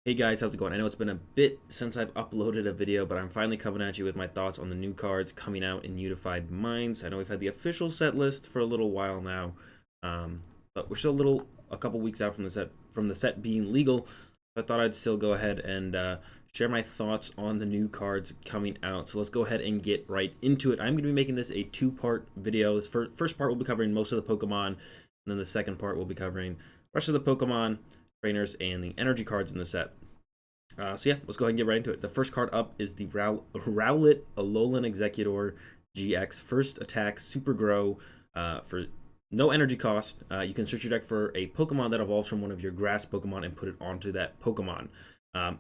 Hey guys, how's it going? I know it's been a bit since I've uploaded a video, but I'm finally coming at you with my thoughts on the new cards coming out in Unified Minds. I know we've had the official set list for a little while now, but we're still a couple weeks out from the set being legal. I thought I'd still go ahead and share my thoughts on the new cards coming out. So let's go ahead and get right into it. I'm going to be making this a two-part video. This first part will be covering most of the Pokemon, and then the second part will be covering the rest of the Pokemon, trainers, and the energy cards in the set. So yeah, let's go ahead and get right into it. The first card up is the Rowlet Alolan Exeggutor GX. First attack, Super Grow, for no energy cost. You can search your deck for a Pokemon that evolves from one of your grass Pokemon and put it onto that Pokemon.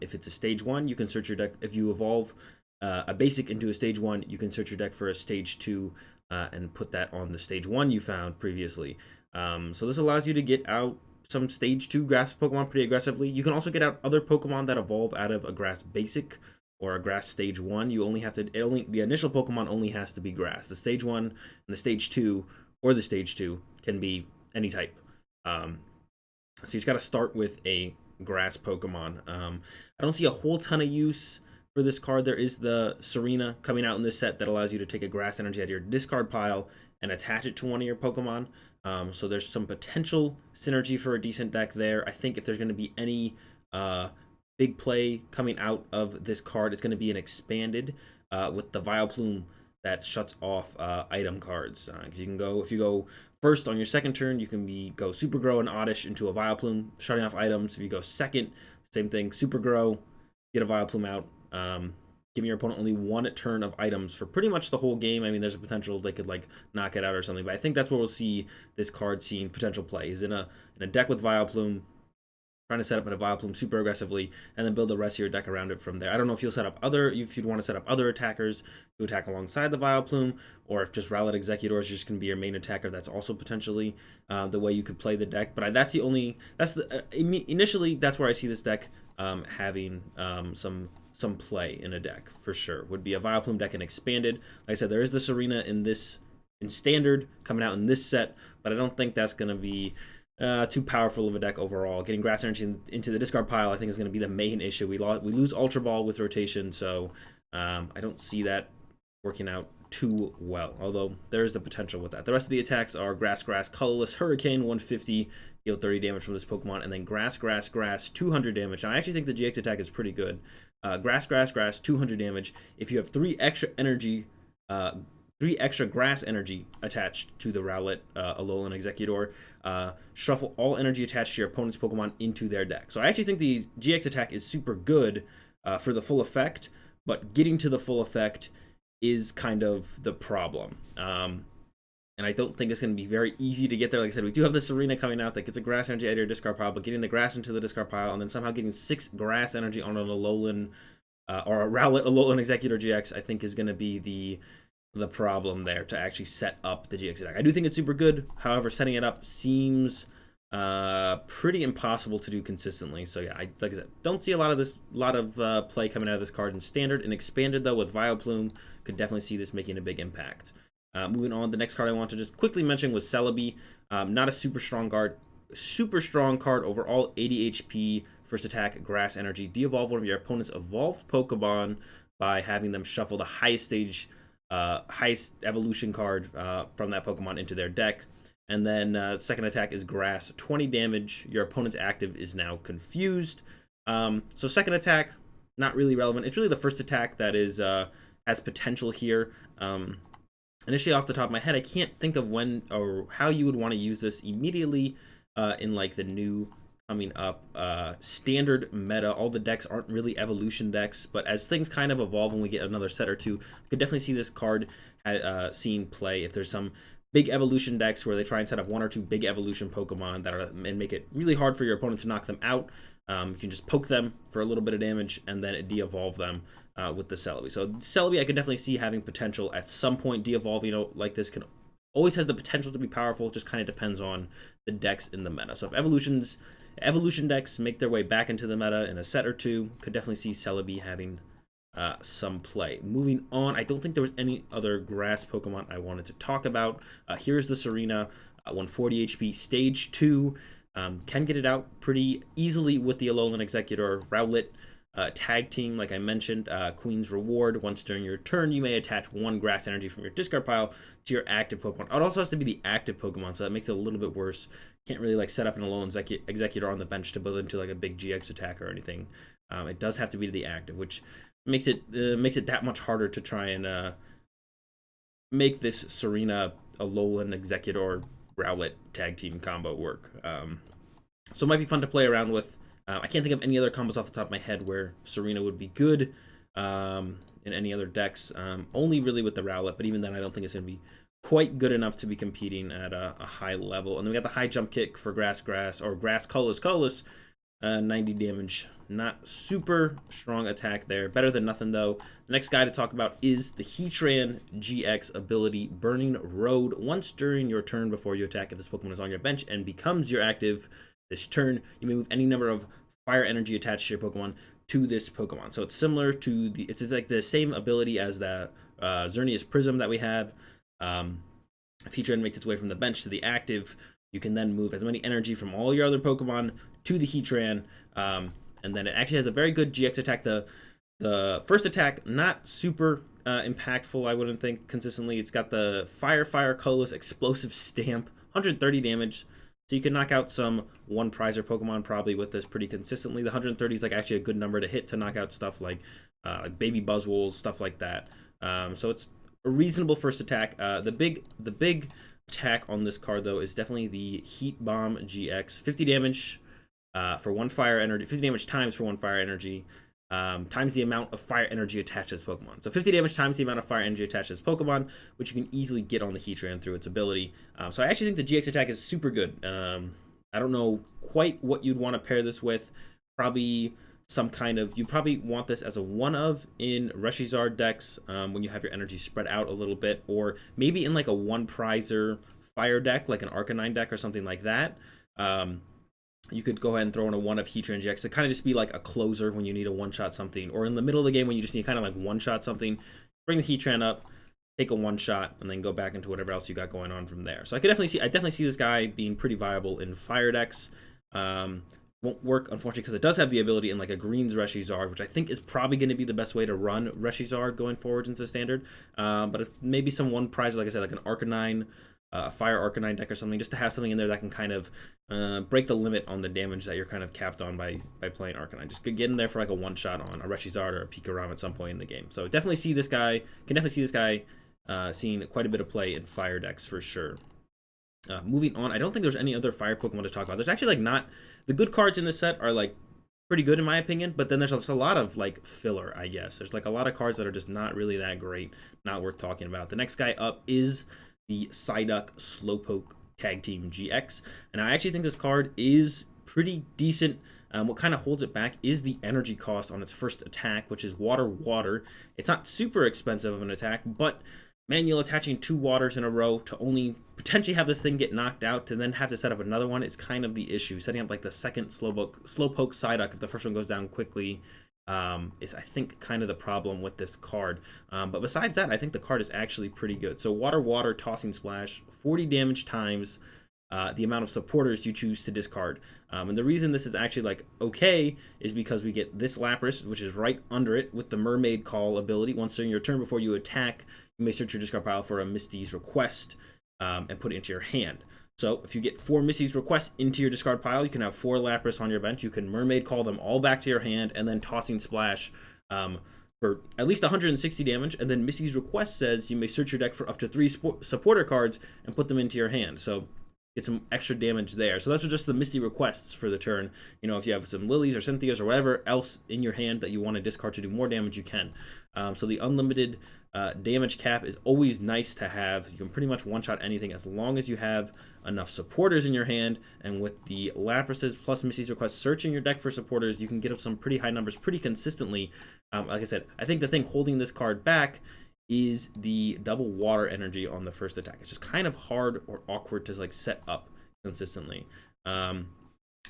If it's a stage 1, you can search your deck. If you evolve a basic into a stage 1, you can search your deck for a stage 2 and put that on the stage 1 you found previously. So this allows you to get out some stage 2 grass Pokemon pretty aggressively. You can also get out other Pokemon that evolve out of a grass basic or a grass stage 1. You only have to, the initial Pokemon only has to be grass. The stage 1 and the stage 2 or the stage 2 can be any type. So you just got to start with a grass Pokemon. I don't see a whole ton of use for this card. There is the Serena coming out in this set that allows you to take a grass energy out of your discard pile and attach it to one of your Pokemon. So there's some potential synergy for a decent deck there. I think if there's going to be any big play coming out of this card, it's going to be an expanded with the Vileplume that shuts off item cards. Because you can go, if you go first on your second turn, you can go Super Grow and Oddish into a Vileplume, shutting off items. If you go second, same thing, Super Grow, get a Vileplume out. Giving your opponent only one turn of items for pretty much the whole game. I mean, there's a potential they could like knock it out or something, but I think that's where we'll see this card seeing potential play, is in a deck with Vileplume, trying to set up a Vileplume super aggressively, and then build the rest of your deck around it from there. I don't know if you'd want to set up other attackers to attack alongside the Vileplume, or if just Rowlet Exeggutor is just going to be your main attacker. That's also potentially the way you could play the deck. But initially that's where I see this deck having some play in a deck for sure. Would be a Vileplume deck and expanded. Like I said, there is the Serena in standard coming out in this set, but I don't think that's going to be too powerful of a deck overall. Getting grass energy into the discard pile, I think, is going to be the main issue. We lose Ultra Ball with rotation, so I don't see that working out too well, although there is the potential with that. The rest of the attacks are Grass, Colorless, Hurricane, 150, deal 30 damage from this Pokemon, and then Grass, 200 damage. Now, I actually think the GX attack is pretty good. Grass, 200 damage. If you have 3 extra energy, 3 extra grass energy attached to the Rowlet Alolan Exeggutor, shuffle all energy attached to your opponent's Pokemon into their deck. So I actually think the GX attack is super good for the full effect, but getting to the full effect is kind of the problem. And I don't think it's going to be very easy to get there. Like I said, we do have the Serena coming out that gets a grass energy out of your discard pile, but getting the grass into the discard pile and then somehow getting 6 grass energy on an Alolan or a Rowlet Alolan Exeggutor GX, I think is going to be the problem there to actually set up the GX attack. I do think it's super good. However, setting it up seems pretty impossible to do consistently. So yeah, like I said, don't see a lot of play coming out of this card in standard. And expanded though with Vileplume, could definitely see this making a big impact. Moving on, the next card I want to just quickly mention was Celebi. Not a super strong card overall, 80 HP, first attack, grass energy. De-evolve one of your opponent's evolved Pokemon by having them shuffle the highest evolution card from that Pokemon into their deck. And then second attack is grass, 20 damage. Your opponent's active is now confused. So second attack, not really relevant. It's really the first attack that is has potential here. Initially, off the top of my head, I can't think of when or how you would want to use this immediately in like the new coming up standard meta. All the decks aren't really evolution decks, but as things kind of evolve and we get another set or two, I could definitely see this card seeing play. If there's some big evolution decks where they try and set up 1 or 2 big evolution Pokemon and make it really hard for your opponent to knock them out, you can just poke them for a little bit of damage and then de-evolve them with the Celebi. So Celebi I could definitely see having potential at some point. De-evolving like this always has the potential to be powerful. It just kind of depends on the decks in the meta. So if evolution decks make their way back into the meta in a set or two, could definitely see Celebi having some play. Moving on, I don't think there was any other grass Pokemon I wanted to talk about. Here's the Serena, 140 HP, stage 2. Can get it out pretty easily with the Alolan Executor Rowlet tag team, like I mentioned. Queen's Reward. Once during your turn, you may attach 1 grass energy from your discard pile to your active Pokemon. It also has to be the active Pokemon, so that makes it a little bit worse. Can't really like set up an Alolan Executor on the bench to build into like a big GX attack or anything. It does have to be to the active, which makes it that much harder to try and make this Serena Alolan Executor Rowlet tag team combo work. So it might be fun to play around with. I can't think of any other combos off the top of my head where Serena would be good in any other decks. Only really with the Rowlet, but even then I don't think it's going to be quite good enough to be competing at a high level. And then we got the high jump kick for Grass, or Grass, Colorless, 90 damage. Not super strong attack there. Better than nothing, though. The next guy to talk about is the Heatran GX ability, Burning Road. Once during your turn before you attack, if this Pokemon is on your bench and becomes your active this turn, you may move any number of fire energy attached to your Pokemon to this Pokemon. So it's similar to it's like the same ability as the Xurkitree Prism that we have. If Heatran makes its way from the bench to the active, you can then move as many energy from all your other Pokemon to the Heatran, and then it actually has a very good GX attack. The first attack, not super impactful, I wouldn't think, consistently. It's got the Fire, Colorless, Explosive Stamp, 130 damage. So you can knock out some one prizer Pokemon probably with this pretty consistently. The 130 is like actually a good number to hit to knock out stuff like Baby Buzzwoles, stuff like that. So it's a reasonable first attack. The big attack on this card though is definitely the Heat Bomb GX. 50 damage for 1 fire energy. 50 damage times for 1 fire energy. Times the amount of fire energy attached to this Pokemon. So 50 damage times the amount of fire energy attached to this Pokemon, which you can easily get on the Heatran through its ability. So I actually think the GX attack is super good. I don't know quite what you'd want to pair this with. Probably some kind of, you probably want this as a one of in Reshizard decks when you have your energy spread out a little bit, or maybe in like a 1 prizer fire deck, like an Arcanine deck or something like that. You could go ahead and throw in a 1 of Heatran GX to kind of just be like a closer when you need a one-shot something, or in the middle of the game when you just need kind of like one-shot something. Bring the Heatran up, take a one-shot, and then go back into whatever else you got going on from there. So I definitely see this guy being pretty viable in fire decks. Won't work, unfortunately, because it does have the ability in like a Greens Reshizard, which I think is probably going to be the best way to run Reshizard going forwards into Standard. But if maybe some one prize, like I said, like an Arcanine, Fire Arcanine deck or something, just to have something in there that can kind of break the limit on the damage that you're kind of capped on by playing Arcanine. Just get in there for like a one-shot on a Reshizard or a Pikaram at some point in the game. So definitely see this guy, seeing quite a bit of play in fire decks for sure. Moving on, I don't think there's any other fire Pokemon to talk about. There's actually like not, the good cards in this set are like pretty good in my opinion, but then there's a lot of like filler, I guess. There's like a lot of cards that are just not really that great, not worth talking about. The next guy up is the Psyduck Slowpoke Tag Team GX, and I actually think this card is pretty decent. What kind of holds it back is the energy cost on its first attack, which is Water. It's not super expensive of an attack, but manual attaching 2 waters in a row to only potentially have this thing get knocked out to then have to set up another one is kind of the issue. Setting up like the second Slowpoke Psyduck if the first one goes down quickly is, I think, kind of the problem with this card. But besides that, I think the card is actually pretty good. So Water, Tossing Splash, 40 damage times the amount of supporters you choose to discard. And the reason this is actually like okay is because we get this Lapras, which is right under it with the Mermaid Call ability. Once during your turn before you attack, you may search your discard pile for a Misty's Request and put it into your hand. So if you get 4 Misty's Requests into your discard pile, you can have 4 Lapras on your bench. You can Mermaid Call them all back to your hand and then Tossing Splash for at least 160 damage. And then Misty's Request says you may search your deck for up to 3 supporter cards and put them into your hand. So get some extra damage there. So those are just the Misty Requests for the turn. You know, if you have some Lilies or Cynthias or whatever else in your hand that you want to discard to do more damage, you can. So the unlimited damage cap is always nice to have. You can pretty much one-shot anything as long as you have enough supporters in your hand. And with the Laprases plus Misty's Request searching your deck for supporters, you can get up some pretty high numbers pretty consistently. Like I said, I think the thing holding this card back is the double water energy on the first attack. It's just kind of hard or awkward to like set up consistently. The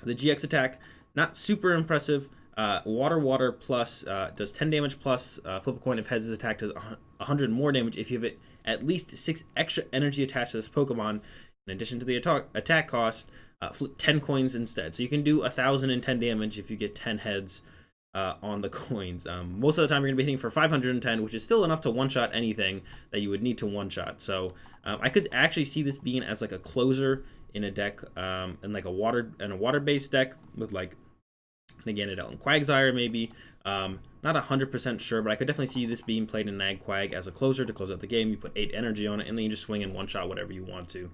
GX attack, not super impressive. Water plus does 10 damage plus flip a coin if heads' attack does 100 more damage if you have at least 6 extra energy attached to this Pokemon. In addition to the attack cost, flip 10 coins instead. So you can do 1,010 damage if you get 10 heads on the coins. Most of the time you're going to be hitting for 510, which is still enough to one-shot anything that you would need to one-shot. So I could actually see this being as like a closer in a deck, and like a water-based deck with like, again, it and Quagsire maybe. Not 100% sure, but I could definitely see this being played in Nagquag as a closer to close out the game. You put 8 energy on it, and then you just swing and one-shot whatever you want to.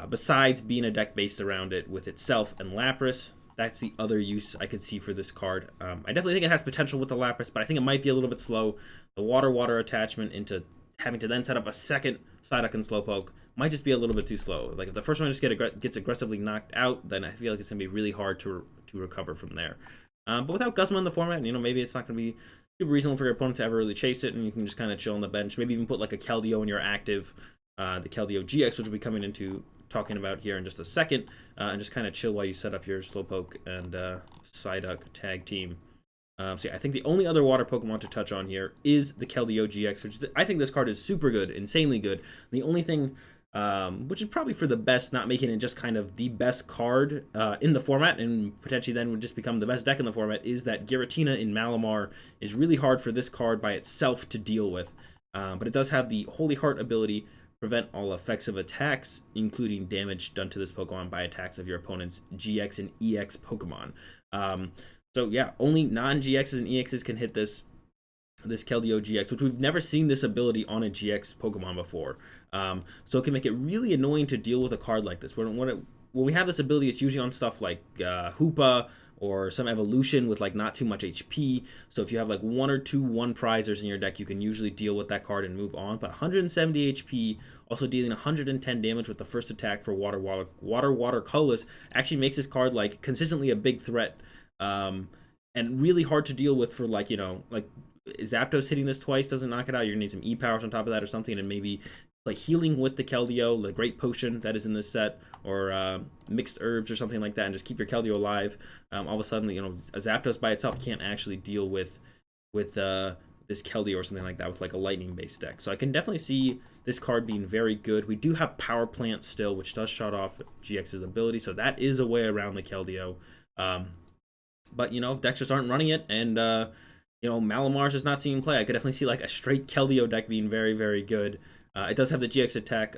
Besides being a deck based around it with itself and Lapras, that's the other use I could see for this card. I definitely think it has potential with the Lapras, but I think it might be a little bit slow. The water attachment into having to then set up a second Psyduck and Slowpoke might just be a little bit too slow. Like if the first one just gets aggressively knocked out, then I feel like it's going to be really hard to recover from there. But without Guzma in the format, maybe it's not going to be super reasonable for your opponent to ever really chase it, and you can just kind of chill on the bench. Maybe even put like a Keldeo in your active, the Keldeo GX, which we'll be coming into talking about here in just a second, and just kind of chill while you set up your Slowpoke and Psyduck tag team. So yeah, I think the only other water Pokemon to touch on here is the Keldeo GX, which I think this card is super good, insanely good. The only thing, which is probably for the best, not making it just kind of the best card in the format, and potentially then would just become the best deck in the format, is that Giratina in Malamar is really hard for this card by itself to deal with. But it does have the Holy Heart ability, prevent all effects of attacks, including damage done to this Pokemon by attacks of your opponent's GX and EX Pokemon. So yeah, only non-GXs and EXs can hit this Keldeo GX, which we've never seen this ability on a GX Pokemon before. So it can make it really annoying to deal with a card like this. When we have this ability, it's usually on stuff like Hoopa or some evolution with like not too much HP. So if you have like 1 or 2 1-prizers in your deck, you can usually deal with that card and move on. But 170 HP, also dealing 110 damage with the first attack for water colorless, actually makes this card like consistently a big threat, and really hard to deal with for like Zapdos hitting this twice doesn't knock it out. You're gonna need some E-powers on top of that or something, and maybe like healing with the Keldeo, the Great Potion that is in this set, or mixed herbs or something like that, and just keep your Keldeo alive. All of a sudden, a Zapdos by itself can't actually deal with this Keldeo or something like that with like a lightning-based deck. So I can definitely see this card being very good. We do have Power Plant still, which does shut off GX's ability, so that is a way around the Keldeo. But if decks just aren't running it, and Malamar's just not seeing play, I could definitely see like a straight Keldeo deck being very, very good. It does have the GX attack,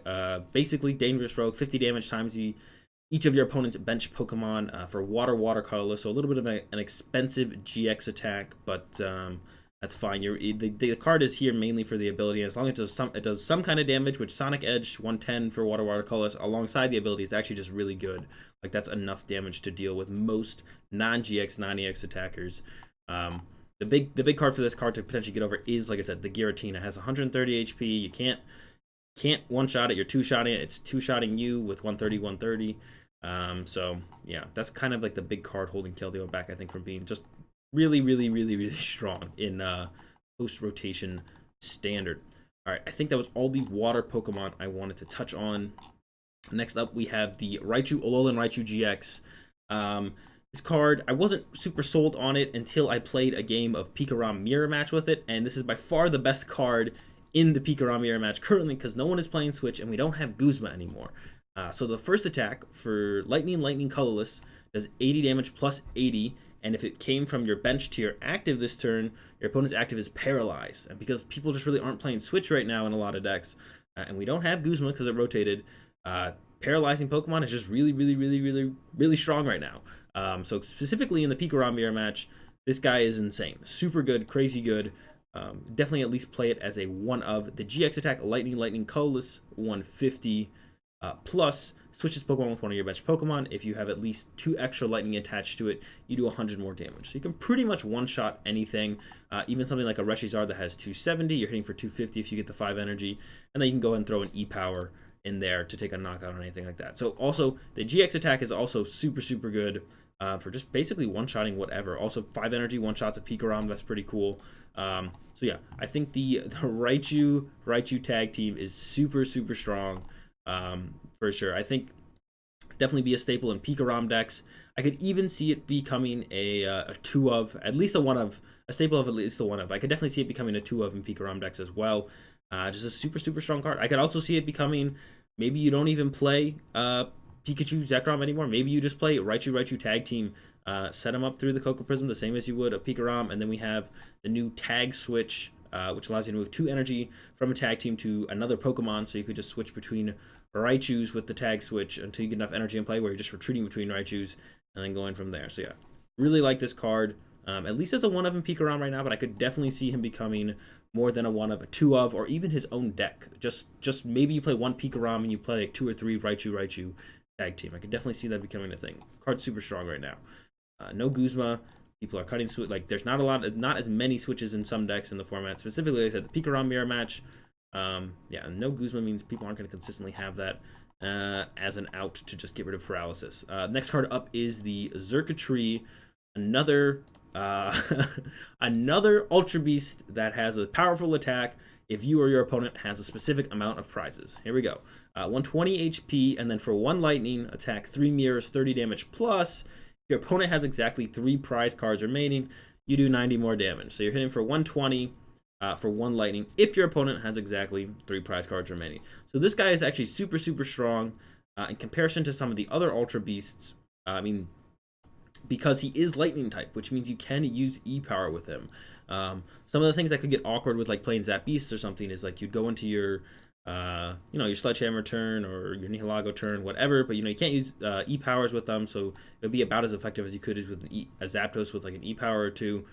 basically Dangerous Rogue, 50 damage times each of your opponent's bench Pokemon for water colorless, so a little bit of an expensive GX attack, but that's fine. The card is here mainly for the ability, as long as it does some kind of damage, which Sonic Edge 110 for water colorless alongside the ability is actually just really good. Like that's enough damage to deal with most non-GX, non-EX attackers. The big card for this card to potentially get over is, like I said, the Giratina. It has 130 HP. You can't one-shot it. You're two-shotting it. It's two-shotting you with 130. So yeah, that's kind of like the big card holding Keldeo back, I think, from being just really strong in post-rotation standard. All right, I think that was all the water Pokemon I wanted to touch on. Next up, we have the Alolan Raichu GX. This card, I wasn't super sold on it until I played a game of Pikarom Mirror Match with it, and this is by far the best card in the Pikarom Mirror Match currently, because no one is playing Switch and we don't have Guzma anymore. So the first attack for Lightning colorless does 80 damage plus 80, and if it came from your bench to your active this turn, your opponent's active is paralyzed. And because people just really aren't playing Switch right now in a lot of decks, and we don't have Guzma because it rotated, paralyzing Pokemon is just really strong right now. So specifically in the Pikarom Mirror Match, this guy is insane. Super good, crazy good. Definitely at least play it as a one of. The GX attack, Lightning colorless, 150. Plus, switch this Pokemon with one of your bench Pokemon. If you have at least 2 extra lightning attached to it, you do 100 more damage. So you can pretty much one-shot anything. Even something like a Reshizard that has 270, you're hitting for 250 if you get the 5 energy. And then you can go ahead and throw an E-Power in there to take a knockout or anything like that. So also, the GX attack is also super good for just basically one-shotting whatever. Also, 5 energy one-shots a Pikarom, that's pretty cool. So yeah, I think the Raichu tag team is super strong. For sure. I think definitely be a staple in Pikarom decks. I could even see it becoming a 2 of, at least a 1 of, a staple of at least a 1 of. I could definitely see it becoming a 2 of in Pikarom decks as well. Just a super strong card. I could also see it becoming, maybe you don't even play Pikachu Zekrom anymore. Maybe you just play Raichu tag team, set them up through the Coco Prism the same as you would a Pikarom, and then we have the new tag switch, which allows you to move 2 energy from a tag team to another Pokemon, so you could just switch between Raichus with the tag switch until you get enough energy in play where you're just retreating between Raichus and then going from there. So yeah, really like this card. At least as a 1-of in Pikarom right now, but I could definitely see him becoming more than a 1-of, a 2-of, or even his own deck. Just maybe you play 1 Pikarom and you play like 2 or 3 Raichu tag team. I could definitely see that becoming a thing. Card's super strong right now. No Guzma. People are cutting switch. Like there's not as many switches in some decks in the format. Specifically, like I said, the Pikarom mirror match. Yeah, no Guzma means people aren't going to consistently have that as an out to just get rid of paralysis. Next card up is the Xurkitree, another another Ultra Beast that has a powerful attack if you or your opponent has a specific amount of prizes. Here we go. 120 HP, and then for 1 lightning, attack 3 mirrors, 30 damage plus. If your opponent has exactly 3 prize cards remaining, you do 90 more damage. So you're hitting for 120 for 1 lightning if your opponent has exactly 3 prize cards remaining. So this guy is actually super strong in comparison to some of the other Ultra Beasts. I mean, because he is lightning type, which means you can use E-Power with him. Some of the things that could get awkward with like playing Zap Beast or something is like you'd go into your your Sledgehammer turn or your Nihilego turn, whatever, but you can't use E-Powers with them, so it would be about as effective as you could with a Zapdos with like an E-Power or 2.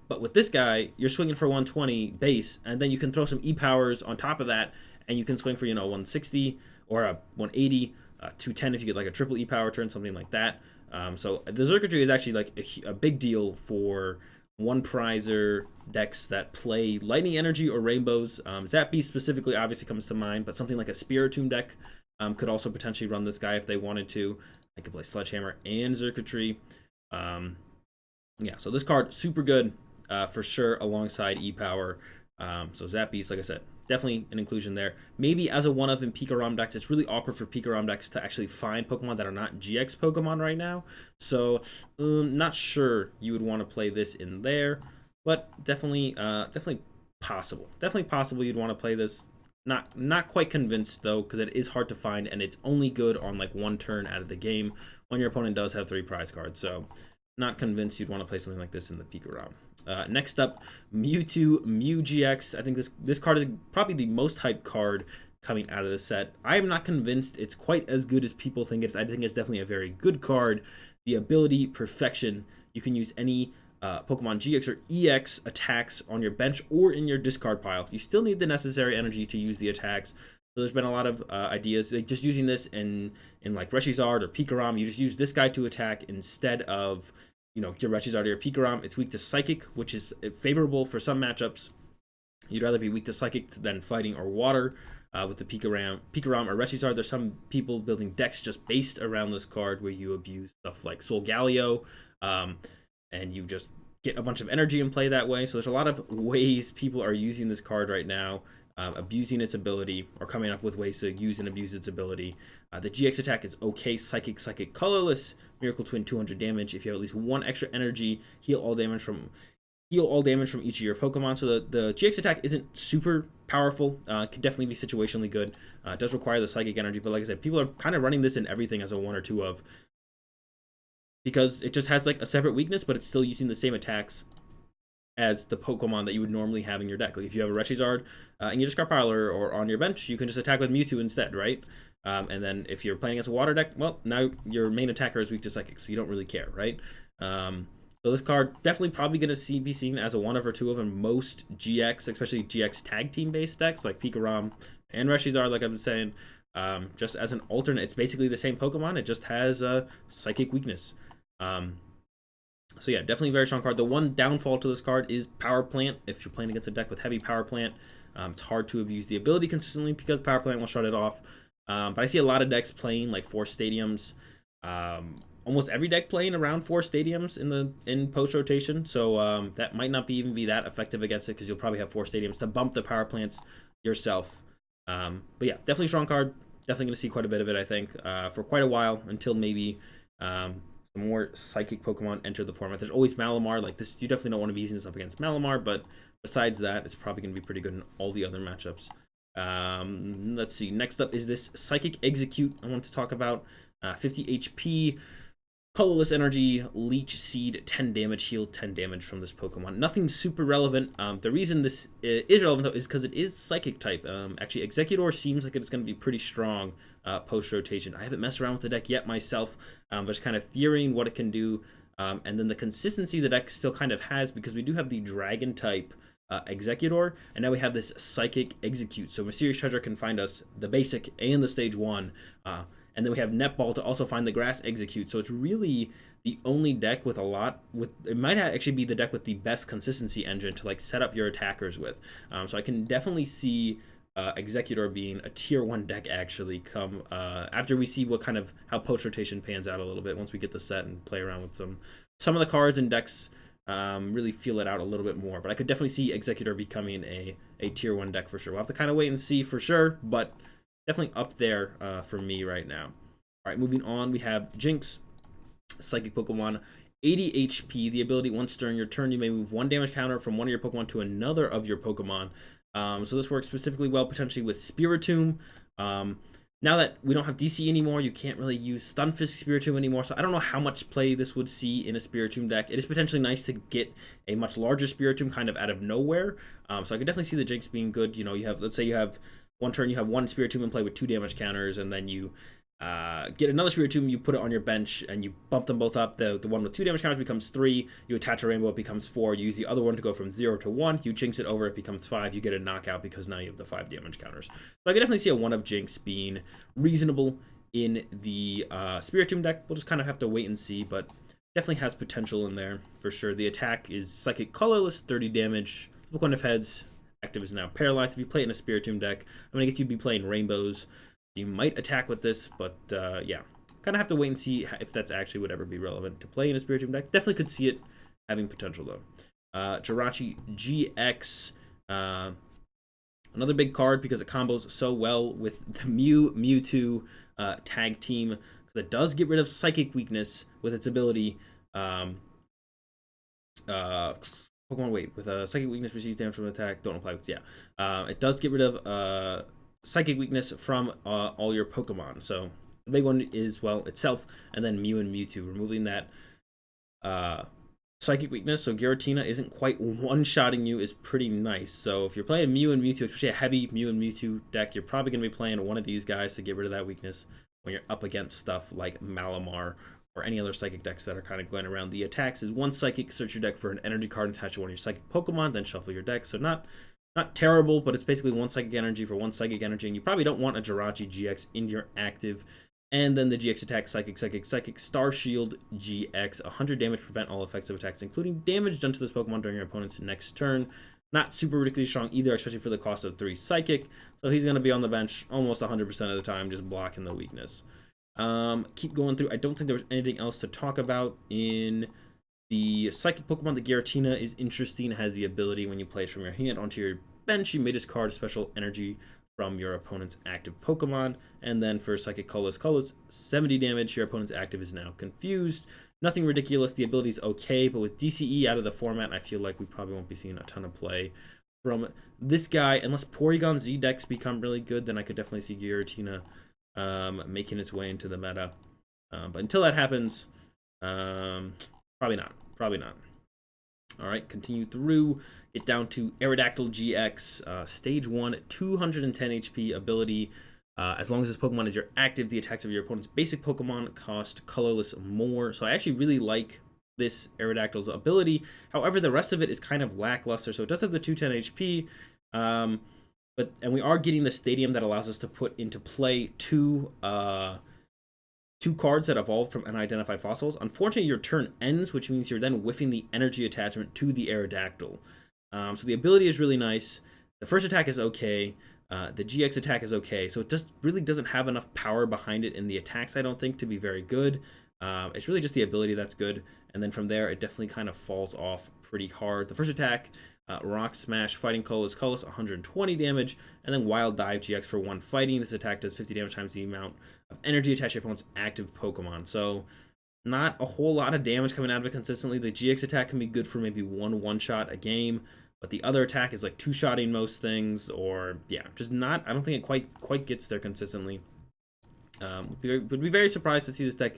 But with this guy, you're swinging for 120 base, and then you can throw some E-Powers on top of that, and you can swing for 160 or a 180, 210 if you get like a triple E-Power turn, something like that. So the Xurkitree is actually like a big deal for 1 prizer decks that play Lightning Energy or Rainbows. Zap Beast specifically obviously comes to mind, but something like a Spiritomb deck could also potentially run this guy if they wanted to. I could play Sledgehammer and Xurkitree. Yeah, so this card, super good for sure alongside E-Power. So Zap Beast, like I said, definitely an inclusion there. Maybe as a 1-of in Pikarom decks, it's really awkward for Pikarom decks to actually find Pokemon that are not GX Pokemon right now. So not sure you would want to play this in there, but definitely possible. Definitely possible you'd want to play this. Not quite convinced though, because it is hard to find, and it's only good on like 1 turn out of the game when your opponent does have 3 prize cards. So not convinced you'd want to play something like this in the Pikarom. Next up, Mewtwo Mew GX. I think this card is probably the most hyped card coming out of the set. I am not convinced it's quite as good as people think it is. I think it's definitely a very good card. The ability, perfection. You can use any Pokemon GX or EX attacks on your bench or in your discard pile. You still need the necessary energy to use the attacks. So there's been a lot of ideas, like just using this in like Reshizard or Pikarom. You just use this guy to attack instead of your Reshizard or your Pikarom. It's weak to Psychic, which is favorable for some matchups. You'd rather be weak to Psychic than Fighting or Water with the Pikarom or Reshizard. There's some people building decks just based around this card where you abuse stuff like Solgaleo, and you just get a bunch of energy in play that way. So there's a lot of ways people are using this card right now, abusing its ability or coming up with ways to use and abuse its ability. The GX attack is okay. Psychic, colorless, Miracle Twin, 200 damage. If you have at least 1 extra energy, heal all damage from each of your Pokemon. So the GX attack isn't super powerful. Can definitely be situationally good. It does require the psychic energy, but like I said, people are kind of running this in everything as a 1 or 2 of, because it just has like a separate weakness, but it's still using the same attacks as the Pokemon that you would normally have in your deck. Like if you have a Reshizard in your discard pile or on your bench, you can just attack with Mewtwo instead, right? And then if you're playing against a water deck, well, now your main attacker is weak to Psychic, so you don't really care, right? So this card definitely probably going to be seen as a 1-of or 2-of in most GX, especially GX tag team based decks like Pikarom and Reshizard, like I've been saying. Just as an alternate, it's basically the same Pokemon. It just has a Psychic weakness. So yeah, definitely a very strong card. The one downfall to this card is Power Plant. If you're playing against a deck with heavy Power Plant, it's hard to abuse the ability consistently because Power Plant will shut it off. But I see a lot of decks playing like 4 stadiums. Almost every deck playing around 4 stadiums in post rotation. So that might not even be that effective against it, because you'll probably have 4 stadiums to bump the Power Plants yourself. But yeah, definitely strong card. Definitely going to see quite a bit of it, I think, for quite a while, until maybe some more Psychic Pokemon enter the format. There's always Malamar. Like this, you definitely don't want to be using this up against Malamar, but besides that, it's probably going to be pretty good in all the other matchups. Let's see. Next up is this Psychic Execute I want to talk about. 50 HP, colorless energy, leech seed, 10 damage, heal 10 damage from this Pokemon. Nothing super relevant. The reason this is relevant though is because it is Psychic type. Actually, Executor seems like it's going to be pretty strong post rotation. I haven't messed around with the deck yet myself, but just kind of theorying what it can do. And then the consistency the deck still kind of has, because we do have the Dragon type Executor, and now we have this Psychic Execute. So Mysterious Treasure can find us the basic and the stage 1. And then we have Netball to also find the Grass Execute. So it's really the only deck with a lot with, it might actually be the deck with the best consistency engine to like set up your attackers with. So I can definitely see Executor being a tier 1 deck actually come after we see what kind of how post rotation pans out a little bit, once we get the set and play around with some of the cards and decks, really feel it out a little bit more. But I could definitely see Executor becoming a tier 1 deck for sure. We'll have to kind of wait and see for sure, but definitely up there for me right now. All right, moving on, we have Jinx, Psychic Pokemon, 80 HP. The ability, once during your turn, you may move 1 damage counter from one of your Pokemon to another of your Pokemon. So this works specifically well potentially with Spiritomb. Now that we don't have DC anymore, you can't really use Stunfisk Spiritomb anymore, so I don't know how much play this would see in a Spiritomb deck. It is potentially nice to get a much larger Spiritomb kind of out of nowhere. So I could definitely see the Jinx being good. You know, you have, let's say you have one turn, you have one Spiritomb in play with 2 damage counters, and then you get another Spiritomb, you put it on your bench, and you bump them both up. The one with 2 damage counters becomes 3. You attach a rainbow, it becomes 4. You use the other one to go from 0 to 1. You Jinx it over, it becomes 5. You get a knockout because now you have the 5 damage counters. So I could definitely see a 1 of Jinx being reasonable in the Spiritomb deck. We'll just kind of have to wait and see, but definitely has potential in there for sure. The attack is Psychic Colorless, 30 damage. Flip one of heads. Active is now paralyzed. If you play it in a Spiritomb deck, I mean, I guess you'd be playing rainbows. You might attack with this, but yeah, kind of have to wait and see if that's actually would ever be relevant to play in a Spiritomb deck. Definitely could see it having potential though. Heatran GX, another big card because it combos so well with the Mewtwo tag team, because it does get rid of Psychic Weakness with its ability. Pokemon wait with a Psychic Weakness receives damage from an attack. Don't apply. Yeah, it does get rid of Psychic Weakness from all your Pokemon. So the big one is, well, itself, and then Mew and Mewtwo, removing that Psychic Weakness. So Giratina isn't quite one-shotting you is pretty nice. So if you're playing Mew and Mewtwo, especially a heavy Mew and Mewtwo deck, you're probably going to be playing one of these guys to get rid of that weakness when you're up against stuff like Malamar or any other Psychic decks that are kind of going around. The attacks is 1 Psychic, search your deck for an energy card and attach to one of your Psychic Pokemon, then shuffle your deck. So not terrible, but it's basically 1 Psychic Energy for 1 Psychic Energy, and you probably don't want a Heatran GX in your active. And then the GX attack, Psychic, Star Shield GX, 100 damage, prevent all effective attacks, including damage done to this Pokemon during your opponent's next turn. Not super ridiculously strong either, especially for the cost of 3 Psychic. So he's going to be on the bench almost 100% of the time, just blocking the weakness. Keep going through. I don't think there was anything else to talk about in the Psychic Pokemon. The Giratina is interesting. It has the ability when you play it from your hand onto your bench, you may discard a special energy from your opponent's active Pokemon. And then for Psychic Colorless, 70 damage. Your opponent's active is now confused. Nothing ridiculous. The ability is okay, but with DCE out of the format, I feel like we probably won't be seeing a ton of play from this guy. Unless Porygon Z decks become really good, then I could definitely see Giratina making its way into the meta. But until that happens, probably not. All right, continue through. Get down to Aerodactyl GX, stage 1, 210 HP ability. As long as this Pokemon is your active, the attacks of your opponent's basic Pokemon cost colorless more. So I actually really like this Aerodactyl's ability. However, the rest of it is kind of lackluster. So it does have the 210 HP, and we are getting the stadium that allows us to put into play two cards that evolved from unidentified fossils. Unfortunately, your turn ends, which means you're then whiffing the energy attachment to the Aerodactyl. So the ability is really nice. The first attack is okay. The GX attack is okay. So it just really doesn't have enough power behind it in the attacks, I don't think, to be very good. It's really just the ability that's good. And then from there, it definitely kind of falls off pretty hard. The first attack, Rock Smash, Fighting Colorless, 120 damage, and then Wild Dive GX for 1 fighting. This attack does 50 damage times the amount of energy attached to your opponent's active Pokemon. So not a whole lot of damage coming out of it consistently. The GX attack can be good for maybe one shot a game, but the other attack is like two-shotting most things, or yeah, just not. I don't think it quite gets there consistently. Would be very surprised to see this deck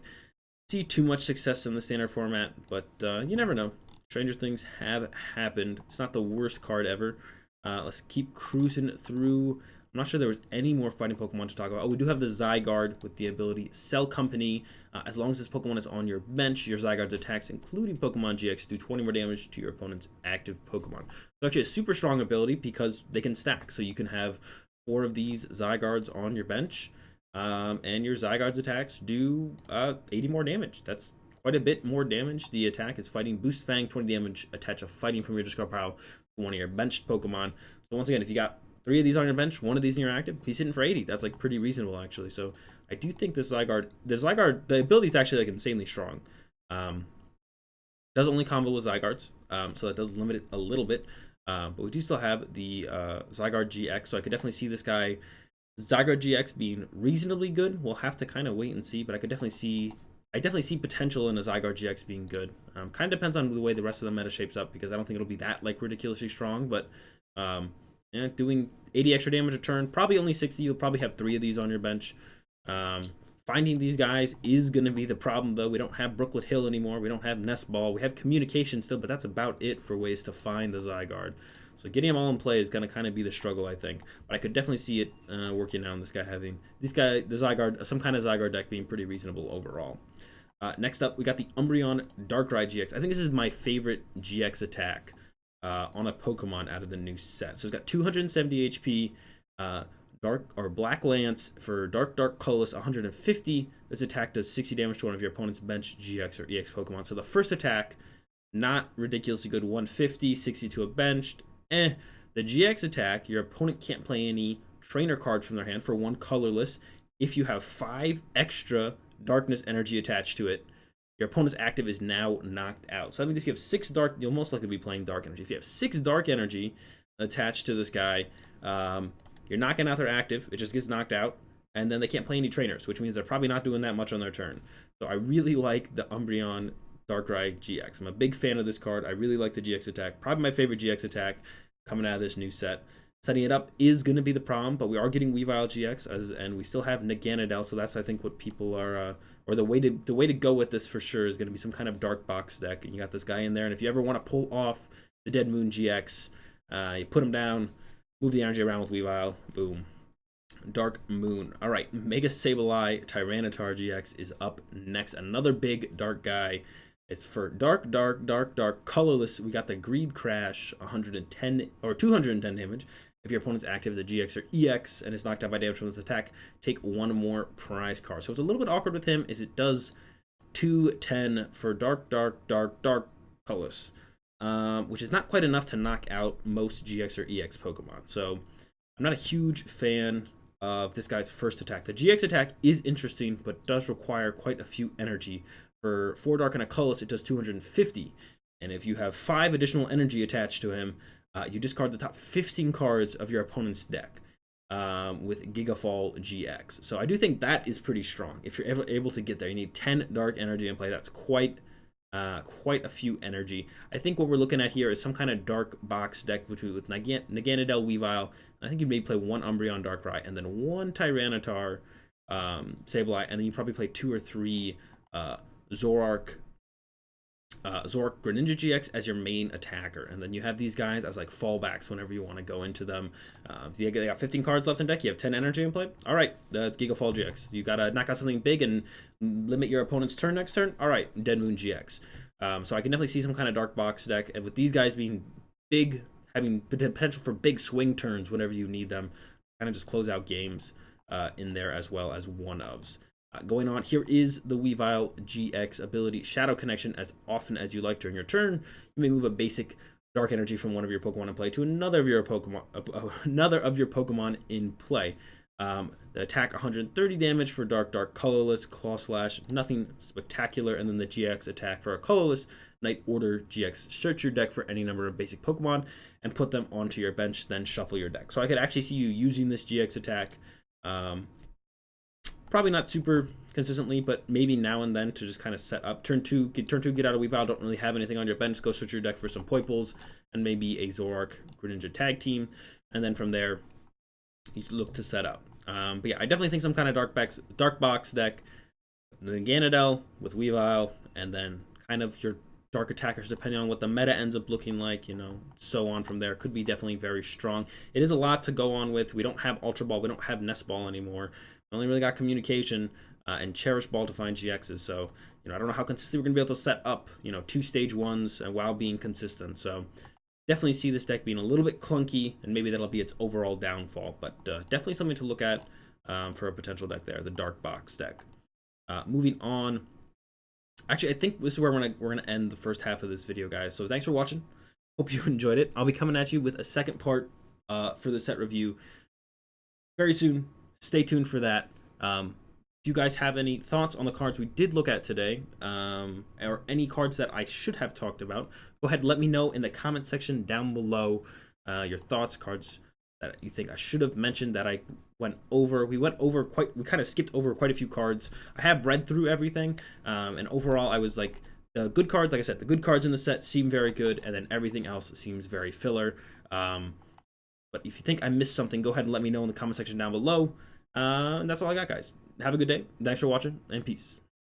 see too much success in the standard format, but you never know. Stranger things have happened. It's not the worst card ever. Let's keep cruising through. I'm not sure there was any more fighting Pokemon to talk about. Oh, we do have the Zygarde with the ability Sell Company. As long as this Pokemon is on your bench, your Zygarde's attacks, including Pokemon GX, do 20 more damage to your opponent's active Pokemon. It's actually a super strong ability because they can stack. So you can have 4 of these Zygardes on your bench, and your Zygarde's attacks do 80 more damage. That's quite a bit more damage. The attack is fighting, boost Fang, 20 damage, attach a fighting from your discard pile to one of your benched Pokemon. So once again, if you got 3 of these on your bench, 1 of these in your active, he's hitting for 80. That's like pretty reasonable actually. So I do think this Zygarde, the ability is actually like insanely strong. Does only combo with Zygardes, so that does limit it a little bit. But we do still have the Zygarde GX, so I could definitely see this guy, Zygarde GX, being reasonably good. We'll have to kind of wait and see, but I definitely see potential in a Zygarde GX being good. Kind of depends on the way the rest of the meta shapes up, because I don't think it'll be that like ridiculously strong, but yeah, doing 80 extra damage a turn, probably only 60. You'll probably have 3 of these on your bench. Finding these guys is going to be the problem, though. We don't have Brooklet Hill anymore. We don't have Nest Ball. We have Communication still, but that's about it for ways to find the Zygarde. So getting them all in play is going to kind of be the struggle, I think. But I could definitely see it working out. This guy having the Zygarde, some kind of Zygarde deck being pretty reasonable overall. Next up, we got the Umbreon Darkrai GX. I think this is my favorite GX attack on a Pokemon out of the new set. So it's got 270 HP, Dark or Black Lance for Dark Colorless, 150. This attack does 60 damage to one of your opponent's bench GX or EX Pokemon. So the first attack, not ridiculously good, 150, 60 to a benched. The GX attack, your opponent can't play any trainer cards from their hand for 1 colorless. If you have 5 extra darkness energy attached to it, your opponent's active is now knocked out. So that means if you have 6 dark, you'll most likely be playing dark energy. If you have 6 dark energy attached to this guy, you're knocking out their active. It just gets knocked out, and then they can't play any trainers, which means they're probably not doing that much on their turn. So I really like the Umbreon Darkrai GX. I'm a big fan of this card. I really like the GX attack. Probably my favorite GX attack coming out of this new set. Setting it up is going to be the problem, but we are getting Weavile GX, and we still have Naganadel, so that's, I think, what people are, or the way to go with this for sure is going to be some kind of dark box deck, and you got this guy in there, and if you ever want to pull off the Dead Moon GX, you put him down, move the energy around with Weavile, boom. Dark Moon. All right, Mega Sableye Tyranitar GX is up next. Another big dark guy. It's for dark, colorless. We got the Greed Crash, 110 or 210 damage. If your opponent's active as a GX or EX and is knocked out by damage from this attack, take 1 more prize card. So it's a little bit awkward with him, is it does 210 for dark, colorless, which is not quite enough to knock out most GX or EX Pokemon. So I'm not a huge fan of this guy's first attack. The GX attack is interesting, but does require quite a few energy. For 4 dark and a colorless, it does 250. And if you have 5 additional energy attached to him, you discard the top 15 cards of your opponent's deck with Gigafall GX. So I do think that is pretty strong. If you're ever able to get there, you need 10 dark energy in play. That's quite a few energy. I think what we're looking at here is some kind of dark box deck with Naganadel, Weavile. I think you may play 1 Umbreon Darkrai and then 1 Tyranitar Sableye, and then you probably play 2 or 3 Zoroark Greninja GX as your main attacker, and then you have these guys as like fallbacks whenever you want to go into them. So they got 15 cards left in deck. You have 10 energy in play. All right, that's Gigafall GX. You gotta knock out something big and limit your opponent's turn next turn. All right, Dead Moon GX. So I can definitely see some kind of dark box deck, and with these guys being big, having potential for big swing turns whenever you need them, kind of just close out games in there, as well as one-ofs. Going on, here is the Weavile GX ability, Shadow Connection. As often as you like during your turn, you may move a basic dark energy from one of your Pokemon in play to another of your Pokemon in play. The attack 130 damage for dark colorless, Claw Slash, nothing spectacular, and then the GX attack for a colorless Night Order GX. Search your deck for any number of basic Pokemon and put them onto your bench, then shuffle your deck. So I could actually see you using this GX attack Probably not super consistently, but maybe now and then to just kind of set up. Turn two, get out of Weavile. Don't really have anything on your bench. Go search your deck for some Poiples and maybe a Zoroark Greninja tag team, and then from there, you look to set up. But yeah, I definitely think some kind of dark box deck, the Ganadel with Weavile, and then kind of your dark attackers depending on what the meta ends up looking like, you know, so on from there. Could be definitely very strong. It is a lot to go on with. We don't have Ultra Ball, we don't have Nest Ball anymore. We only really got Communication and Cherish Ball to find GXs. So, you know, I don't know how consistent we're gonna be able to set up, you know, 2 stage 1s while being consistent. So definitely see this deck being a little bit clunky, and maybe that'll be its overall downfall. But definitely something to look at for a potential deck there, the Dark Box deck. Moving on. Actually, I think this is where we're gonna end the first half of this video, guys. So thanks for watching. Hope you enjoyed it. I'll be coming at you with a second part for the set review very soon. Stay tuned for that. If you guys have any thoughts on the cards we did look at today, or any cards that I should have talked about, go ahead and let me know in the comment section down below your thoughts, cards that you think I should have mentioned that I went over. We kind of skipped over quite a few cards. I have read through everything, and overall I was like, the good cards, like I said, the good cards in the set seem very good, and then everything else seems very filler. But if you think I missed something, go ahead and let me know in the comment section down below. And that's all I got, guys. Have a good day. Thanks for watching, and peace.